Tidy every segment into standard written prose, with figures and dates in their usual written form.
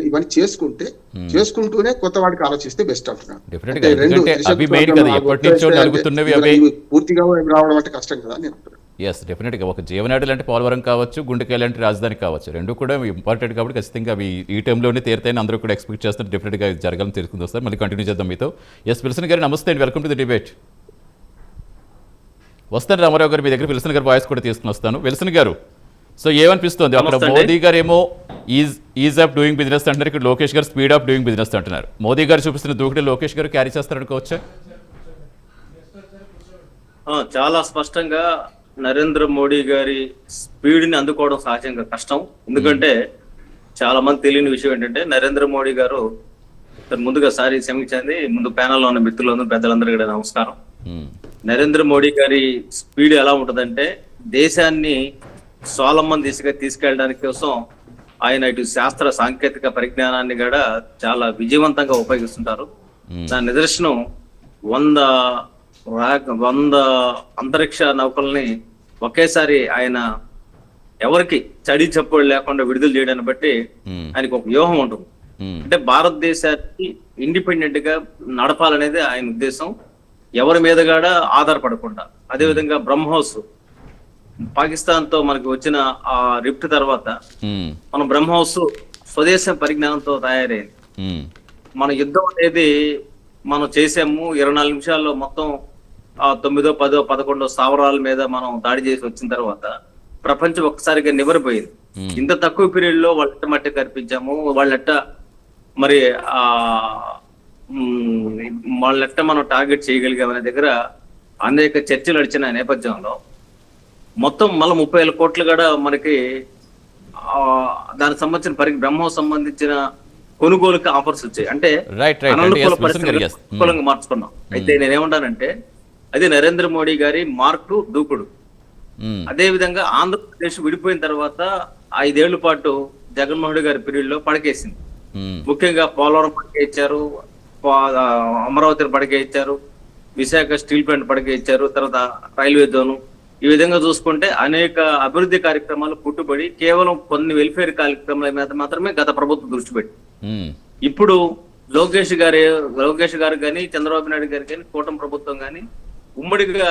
ఇవన్నీ చేసుకుంటూనే కొత్త వాడికి ఆలోచిస్తే బెస్ట్ అంటున్నాను. డెఫినెట్గా, ఎందుకంటే అవి మెయిన్ కదా, ఎప్పటి నుంచో నలుగుతున్నవి అవి పూర్తిగా రావడం అంటే కష్టం కదా నేను అంటున్నాను. ఎస్, డెఫినెట్గా ఒక జీవనాడి లాంటి పోలవరం కావచ్చు, గుండెకాయ లాంటి రాజధాని కావచ్చు, రెండు కూడా ఇంపార్టెంట్ కాబట్టి ఖచ్చితంగా అవి ఈ టైంలోనే తీరుతాయని అందరూ కూడా ఎక్స్పెక్ట్ చేస్తారు. డెఫినెట్గా జరగాలని తెలుసుకుంది వస్తారు. మళ్ళీ కంటిన్యూ చేద్దాం మీతో. ఎస్ విల్సన్ గారు నమస్తే అండి, వెల్కమ్ టు ది డిబేట్. వస్తాను రామారావు గారు మీ దగ్గర విల్సన్ గారు వాయిస్ కూడా తీసుకుని వస్తాను. విల్సన్ గారు, సో ఏమనిపిస్తుంది అక్కడ మోదీ గారు ఏమో ఈజ్ ఆఫ్ డూయింగ్ బిజినెస్ అంటున్నారు, ఇక్కడ లోకేష్ గారు స్పీడ్ ఆఫ్ డూయింగ్ బిజినెస్ అంటున్నారు. మోదీ గారు చూపిస్తున్న దూకుడే లోకేష్ గారు క్యారీ చేస్తారనుకోవచ్చా? చాలా స్పష్టంగా నరేంద్ర మోడీ గారి స్పీడ్ ని అందుకోవడం సహజంగా కష్టం. ఎందుకంటే చాలా మంది తెలియని విషయం ఏంటంటే నరేంద్ర మోడీ గారు ముందుగా సారి క్షమించండి, ముందు ప్యానల్లో ఉన్న మిత్రులందరూ పెద్దలందరూ కూడా నమస్కారం. నరేంద్ర మోడీ గారి స్పీడ్ ఎలా ఉంటదంటే దేశాన్ని స్వావలంబన దిశగా తీసుకెళ్ళడానికి కోసం ఆయన ఇటు శాస్త్ర సాంకేతిక పరిజ్ఞానాన్ని కూడా చాలా విజయవంతంగా ఉపయోగిస్తుంటారు. దాని నిదర్శనం 100 అంతరిక్ష నౌకల్ని ఒకేసారి ఆయన ఎవరికి చడి చప్పుడు లేకుండా విడుదల చేయడాన్ని బట్టి ఆయనకు ఒక వ్యూహం ఉంటుంది. అంటే భారతదేశాన్ని ఇండిపెండెంట్ గా నడపాలనేది ఆయన ఉద్దేశం, ఎవరి మీద కూడా ఆధారపడకుండా. అదేవిధంగా బ్రహ్మోస్ పాకిస్తాన్ తో మనకి వచ్చిన ఆ రిఫ్ట్ తర్వాత మన బ్రహ్మోస్ స్వదేశ పరిజ్ఞానంతో తయారైంది. మన యుద్ధం అనేది మనం చేసాము 24 నిమిషాల్లో మొత్తం 9, 10, 11 స్థావరాల మీద మనం దాడి చేసి వచ్చిన తర్వాత ప్రపంచం ఒక్కసారిగా నివరిపోయింది. ఇంత తక్కువ పీరియడ్ లో వాళ్ళ మట్టి కనిపించాము, వాళ్ళెట్ట మరి వాళ్ళెట్ట మనం టార్గెట్ చేయగలిగామనే దగ్గర అనేక చర్చలు నడిచిన నేపథ్యంలో మొత్తం మళ్ళీ 30,000 కోట్లు కూడా మనకి దానికి సంబంధించిన బ్రహ్మోస్ సంబంధించిన కొనుగోలుకి ఆఫర్స్ వచ్చాయి. అంటే అననుకూల పరిస్థితులు మార్చుకున్నాం. అయితే నేనేమంటానంటే అది నరేంద్ర మోడీ గారి మార్కు దూకుడు. అదే విధంగా ఆంధ్రప్రదేశ్ విడిపోయిన తర్వాత 5 ఏళ్ల పాటు జగన్మోహన్ రెడ్డి గారి పీరియడ్ లో పడకేసింది. ముఖ్యంగా పోలవరం పడకే ఇచ్చారు, అమరావతిని పడకే ఇచ్చారు, విశాఖ స్టీల్ ప్లాంట్ పడకే ఇచ్చారు, తర్వాత రైల్వే జోను. ఈ విధంగా చూసుకుంటే అనేక అభివృద్ధి కార్యక్రమాలు పుట్టుబడి కేవలం కొన్ని వెల్ఫేర్ కార్యక్రమాల మీద మాత్రమే గత ప్రభుత్వం దృష్టి పెట్టి ఇప్పుడు లోకేష్ గారు కానీ చంద్రబాబు నాయుడు గారు కానీ కూటమి ప్రభుత్వం కానీ ఉమ్మడిగా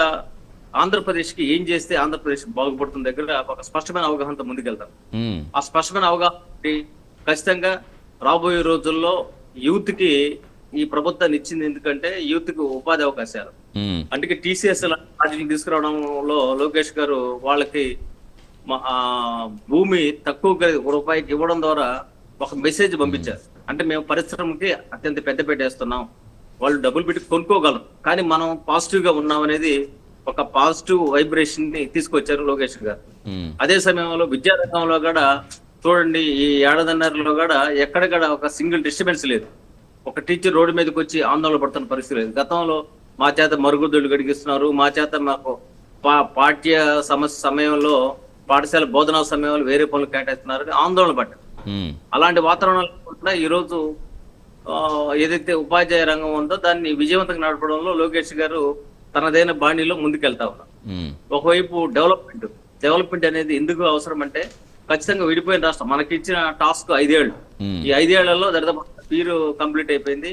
ఆంధ్రప్రదేశ్ కి ఏం చేస్తే ఆంధ్రప్రదేశ్ బాగుపడుతున్న దగ్గర ఒక స్పష్టమైన అవగాహనతో ముందుకెళ్తాం. ఆ స్పష్టమైన అవగాహన ఖచ్చితంగా రాబోయే రోజుల్లో యూత్ కి ఈ ప్రభుత్వాన్ని ఇచ్చింది. ఎందుకంటే యూత్ కి ఉపాధి అవకాశాలు, అందుకే టీసీఎస్ లాంటి తీసుకురావడంలో లోకేష్ గారు వాళ్ళకి భూమి తక్కువ రూపాయికి ఇవ్వడం ద్వారా ఒక మెసేజ్ పంపించారు. అంటే మేము పరిశ్రమకి అత్యంత పెద్ద పెట్టేస్తున్నాం, వాళ్ళు డబ్బులు పెట్టి కొనుక్కోగలరు, కానీ మనం పాజిటివ్ గా ఉన్నాం అనేది ఒక పాజిటివ్ వైబ్రేషన్ ని తీసుకొచ్చారు లోకేష్ గారు. అదే సమయంలో విద్యారంగంలో కూడా చూడండి, ఈ ఏడాదిన్నరలో కూడా ఎక్కడ కూడా ఒక సింగిల్ డిస్టర్బెన్స్ లేదు. ఒక టీచర్ రోడ్డు మీదకి వచ్చి ఆందోళన పడుతున్న పరిస్థితి లేదు. గతంలో మా చేత మరుగుదొడ్లు గడిగిస్తున్నారు, మా చేత మాకు పాఠ్య సమస్య సమయంలో పాఠశాల బోధనా సమయంలో వేరే పనులు కేటాయిస్తున్నారు, ఆందోళన పడ్డారు. అలాంటి వాతావరణంలో కూడా ఈరోజు ఏదైతే ఉపాధ్యాయ రంగం ఉందో దాన్ని విజయవంతంగా నడపడంలో లోకేష్ గారు తనదైన బాణీలో ముందుకెళ్తా ఉన్నారు. ఒకవైపు డెవలప్మెంట్ అనేది ఎందుకు అవసరం అంటే ఖచ్చితంగా విడిపోయిన రాష్ట్రం మనకి ఇచ్చిన టాస్క్ 5 ఏళ్ళు. ఈ 5 ఏళ్లలో దరిదాపు పీరు కంప్లీట్ అయిపోయింది.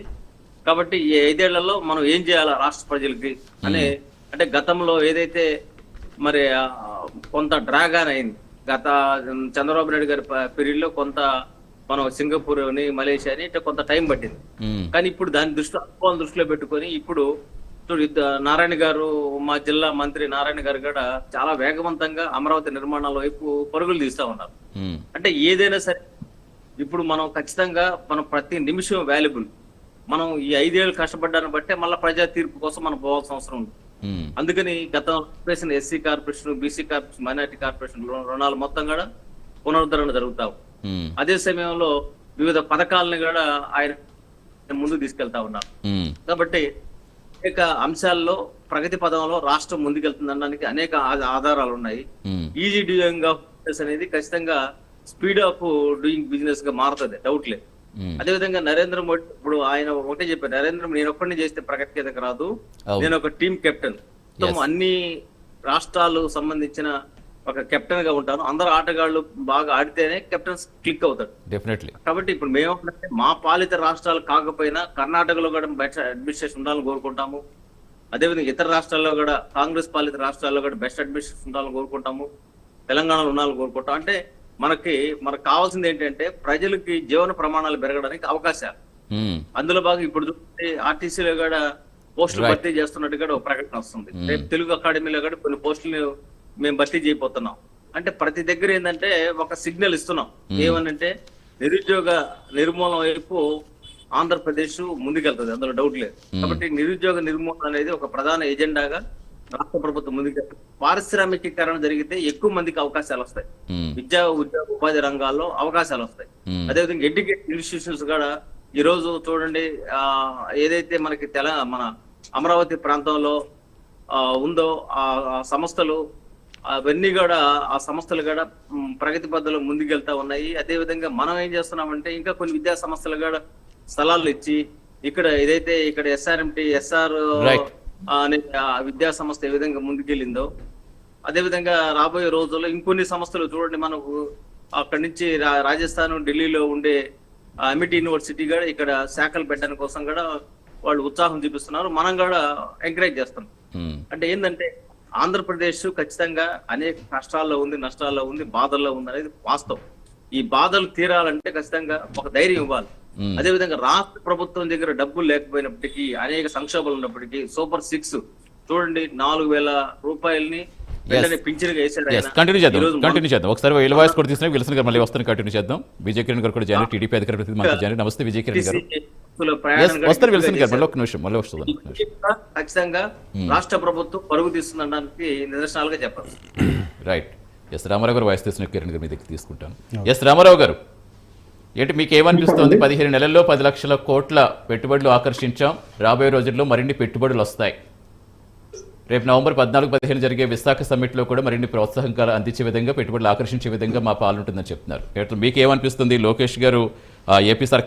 కాబట్టి ఈ 5 ఏళ్లలో మనం ఏం చేయాలా రాష్ట్ర ప్రజలకి అనే, అంటే గతంలో ఏదైతే మరి కొంత డ్రాగన్ అయింది గత చంద్రబాబు నాయుడు గారి పీరియడ్ లో, కొంత మనం సింగపూర్ అని మలేషియా అని ఇట్లా కొంత టైం పట్టింది. కానీ ఇప్పుడు దాని దృష్టిలో పెట్టుకొని ఇప్పుడు నారాయణ గారు, మా జిల్లా మంత్రి నారాయణ గారు కూడా చాలా వేగవంతంగా అమరావతి నిర్మాణాల వైపు పరుగులు తీస్తా ఉన్నారు. అంటే ఏదైనా సరే ఇప్పుడు మనం ఖచ్చితంగా మనం ప్రతి నిమిషం వాల్యుబుల్. మనం ఈ 5 ఏళ్ళు కష్టపడ్డాన్ని బట్టే మళ్ళీ ప్రజా తీర్పు కోసం మనం పోవాల్సిన అవసరం ఉంది. అందుకని గతంలో SC corporation, BC corporation, minority corporation రుణాలు మొత్తం కూడా పునరుద్ధరణ జరుగుతావు. అదే సమయంలో వివిధ పథకాలను కూడా ఆయన ముందుకు తీసుకెళ్తా ఉన్నారు. కాబట్టి అనేక అంశాల్లో ప్రగతి పదంలో రాష్ట్రం ముందుకెళ్తుందనడానికి అనేక ఆధారాలు ఉన్నాయి. ఈజీ డూయింగ్ ఆఫ్ బిజినెస్ అనేది ఖచ్చితంగా స్పీడ్ ఆఫ్ డూయింగ్ బిజినెస్ గా మారుతుంది, డౌట్ లేదు. అదేవిధంగా నరేంద్ర మోడీ ఇప్పుడు ఆయన ఒకటే చెప్పారు, నరేంద్ర మోడీ నేను ఒక్కడిని చేస్తే ప్రగతి కిందకి రాదు, నేను ఒక టీమ్ కెప్టెన్. అన్ని రాష్ట్రాలు సంబంధించిన ఒక కెప్టెన్ గా ఉంటాను. అందరు ఆటగాళ్ళు బాగా ఆడితేనే కెప్టెన్ క్లిక్ అవుతాడు. డెఫినెట్లీ. కాబట్టి ఇప్పుడు మేమేమంటే మా పాలిత రాష్ట్రాలు కాకపోయినా కర్ణాటకలో కూడా బెస్ట్ అడ్మినిస్ట్రేషన్ ఉండాలని కోరుకుంటాము. అదేవిధంగా ఇతర రాష్ట్రాల్లో కూడా కాంగ్రెస్ పాలిత రాష్ట్రాల్లో కూడా బెస్ట్ అడ్మినిస్ట్రేషన్ ఉండాలని కోరుకుంటాము. తెలంగాణలో ఉండాలని కోరుకుంటాం. అంటే మనకు కావాల్సింది ఏంటంటే ప్రజలకి జీవన ప్రమాణాలు పెరగడానికి అవకాశాలు. అందులో భాగంగా ఇప్పుడు చూస్తే ఆర్టీసీలో కూడా పోస్టులు భర్తీ చేస్తున్నట్టు కూడా ఒక ప్రకటన వస్తుంది. రేపు తెలుగు అకాడమీలో కూడా కొన్ని పోస్టులు మేము భర్తీ చేయబోతున్నాం. అంటే ప్రతి దగ్గర ఏంటంటే ఒక సిగ్నల్ ఇస్తున్నాం. ఏమనంటే నిరుద్యోగ నిర్మూలన వైపు ఆంధ్రప్రదేశ్ ముందుకెళ్తుంది, అందులో డౌట్ లేదు. కాబట్టి నిరుద్యోగ నిర్మూలన అనేది ఒక ప్రధాన ఎజెండాగా రాష్ట్ర ప్రభుత్వం ముందుకెళ్తుంది. పారిశ్రామికీకరణ జరిగితే ఎక్కువ మందికి అవకాశాలు వస్తాయి, విద్యా ఉద్యోగ ఉపాధి రంగాల్లో అవకాశాలు వస్తాయి. అదేవిధంగా ఎడ్యుకేషన్ ఇన్స్టిట్యూషన్స్ కూడా ఈ రోజు చూడండి, ఏదైతే మనకి మన అమరావతి ప్రాంతంలో ఉందో ఆ సంస్థలు అవన్నీ కూడా ఆ సంస్థలు కూడా ప్రగతి పద్ధతిలో ముందుకెళ్తా ఉన్నాయి. అదే విధంగా మనం ఏం చేస్తున్నామంటే ఇంకా కొన్ని విద్యా సంస్థలు కూడా స్థలాలు ఇచ్చి ఇక్కడ ఏదైతే ఇక్కడ ఎస్ఆర్ అనే విద్యా సంస్థ ఏ విధంగా ముందుకెళ్ళిందో అదే విధంగా రాబోయే రోజుల్లో ఇంకొన్ని సంస్థలు చూడండి, మనకు అక్కడి నుంచి రాజస్థాన్ ఢిల్లీలో ఉండే అమిటీ యూనివర్సిటీ కూడా ఇక్కడ శాఖలు పెట్టడానికి కోసం కూడా వాళ్ళు ఉత్సాహం చూపిస్తున్నారు. మనం కూడా ఎంకరేజ్ చేస్తున్నాం. అంటే ఏంటంటే ఆంధ్రప్రదేశ్ ఖచ్చితంగా అనేక కష్టాల్లో ఉంది, నష్టాల్లో ఉంది, బాధల్లో ఉంది అనేది వాస్తవం. ఈ బాధలు తీరాలంటే ఖచ్చితంగా ఒక ధైర్యం ఇవ్వాలి. అదే విధంగా రాష్ట్ర ప్రభుత్వం దగ్గర డబ్బులు లేకపోయినప్పటికీ, అనేక సంక్షోభాలు ఉన్నప్పటికీ సూపర్ 6 చూడండి 4,000 రూపాయలని పింఛన్గా కంటిన్యూ చేద్దాం. ఒకసారి వీళ్ళ వాయిస్ కూడా తీసుకుని విల్సన్ గారు మళ్ళీ వస్తాను, కంటిన్యూ చేద్దాం. విజయ్ కిరణ్ గారు కూడా జాయిన్, టీడీపీ అధికార ప్రతినిధి జాయిన్. నమస్తే విజయ్ కిరణ్ గారు. వస్తారు విల్సన్ గారు, మళ్ళీ ఒక నిమిషం మళ్ళీ వస్తుంది. ఖచ్చితంగా రాష్ట్ర ప్రభుత్వం పరుగు తీస్తుందనడానికి నిదర్శనాలుగా చెప్పాలి. రైట్. ఎస్ రామారావు గారు వాయిస్ తీసుకున్న కిరణ్ గారు మీ దగ్గర తీసుకుంటాను. ఎస్ రామారావు గారు, ఏంటి మీకు ఏమనిపిస్తుంది? 15 నెలల్లో 10 లక్షల కోట్ల పెట్టుబడులు ఆకర్షించాం, రాబోయే రోజుల్లో మరిన్ని పెట్టుబడులు వస్తాయి. రేపు నవంబర్ 14-15 జరిగే విశాఖ సమ్మిట్లో కూడా మరిన్ని ప్రోత్సాహకాలు అందించే విధంగా, పెట్టుబడులు ఆకర్షించే విధంగా మా పాలన ఉంటుందని చెప్తున్నారు. మీకు ఏమనిపిస్తుంది? లోకేష్ గారు ఏపీ సర్కార్